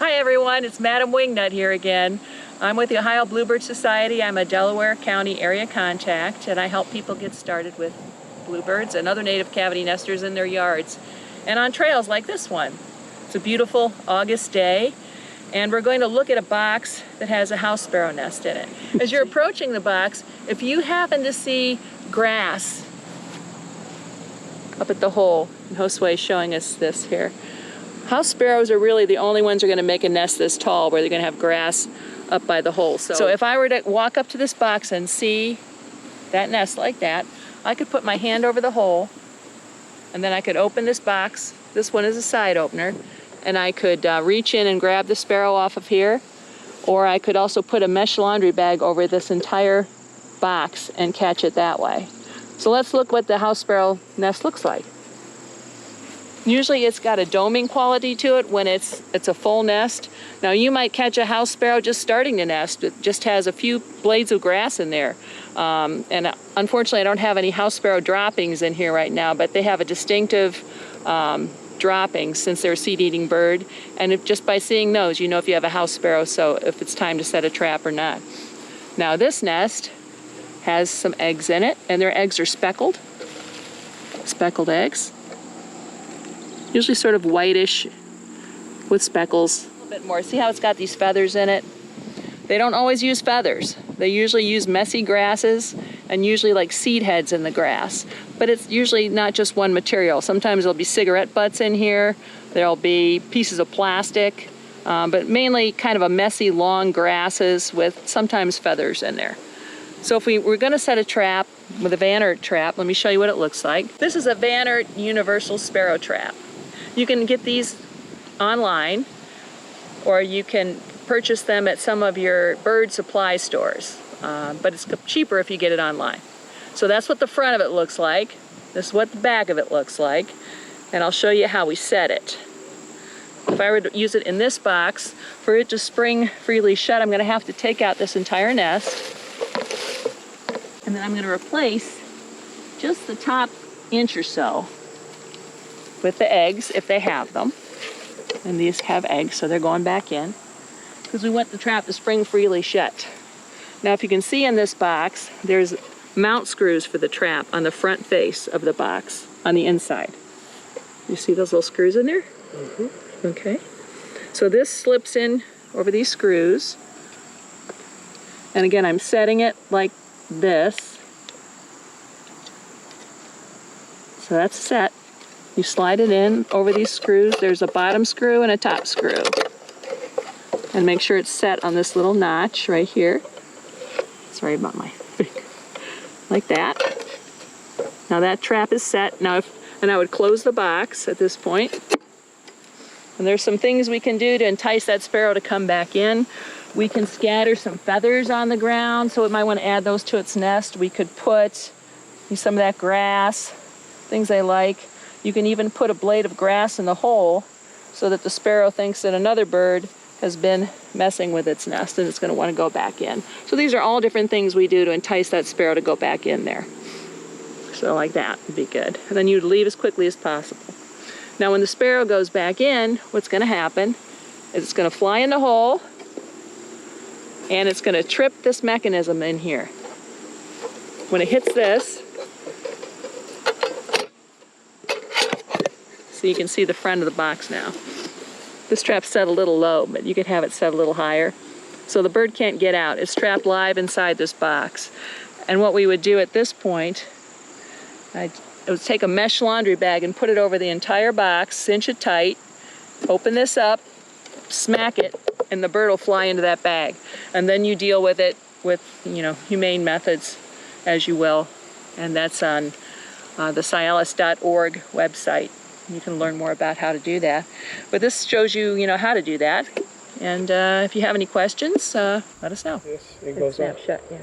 Hi everyone, it's Madam Wingnut here again. I'm with the Ohio Bluebird Society. I'm a Delaware County area contact, and I help people get started with bluebirds and other native cavity nesters in their yards and on trails like this one. It's a beautiful August day, and we're going to look at a box that has a house sparrow nest in it. As you're approaching the box, if you happen to see grass up at the hole, and Josue is showing us this here. House sparrows are really the only ones who are going to make a nest this tall where they're going to have grass up by the hole. So if I were to walk up to this box and see that nest like that, I could put my hand over the hole and then I could open this box. This one is a side opener, and I could reach in and grab the sparrow off of here, or I could also put a mesh laundry bag over this entire box and catch it that way. So let's look what the house sparrow nest looks like. Usually it's got a doming quality to it when it's a full nest. Now you might catch a house sparrow just starting to nest. It just has a few blades of grass in there. And unfortunately I don't have any house sparrow droppings in here right now, but they have a distinctive dropping since they're a seed-eating bird. And just by seeing those, you know if you have a house sparrow, so if it's time to set a trap or not. Now this nest has some eggs in it, and their eggs are speckled eggs. Usually sort of whitish with speckles. A little bit more. See how it's got these feathers in it? They don't always use feathers. They usually use messy grasses and usually like seed heads in the grass. But it's usually not just one material. Sometimes there'll be cigarette butts in here. There'll be pieces of plastic, but mainly kind of a messy long grasses with sometimes feathers in there. So if we're going to set a trap with a Van Oort trap, let me show you what it looks like. This is a Van Oort Universal Sparrow Trap. You can get these online, or you can purchase them at some of your bird supply stores, but it's cheaper if you get it online. So that's what the front of it looks like. This is what the back of it looks like, and I'll show you how we set it. If I were to use it in this box, for it to spring freely shut, I'm going to have to take out this entire nest, and then I'm going to replace just the top inch or so with the eggs, if they have them. And these have eggs, so they're going back in, because we want the trap to spring freely shut. Now if you can see in this box, there's mount screws for the trap on the front face of the box, on the inside. You see those little screws in there? Mm-hmm. Okay. So this slips in over these screws. And again, I'm setting it like this. So that's set. You slide it in over these screws. There's a bottom screw and a top screw. And make sure it's set on this little notch right here. Sorry about my finger. Like that. Now that trap is set. Now and I would close the box at this point. And there's some things we can do to entice that sparrow to come back in. We can scatter some feathers on the ground, so we might want to add those to its nest. We could put some of that grass, things they like. You can even put a blade of grass in the hole so that the sparrow thinks that another bird has been messing with its nest and it's going to want to go back in. So these are all different things we do to entice that sparrow to go back in there. So like that would be good. And then you'd leave as quickly as possible. Now when the sparrow goes back in, what's going to happen is it's going to fly in the hole and it's going to trip this mechanism in here. When it hits this, so you can see the front of the box now. This trap's set a little low, but you could have it set a little higher. So the bird can't get out. It's trapped live inside this box. And what we would do at this point, I would take a mesh laundry bag and put it over the entire box, cinch it tight, open this up, smack it, and the bird will fly into that bag. And then you deal with it with, humane methods as you will. And that's on the cialis.org website. You can learn more about how to do that. But this shows you, how to do that. And if you have any questions, let us know. Yes, it goes up. Snapshot, yeah.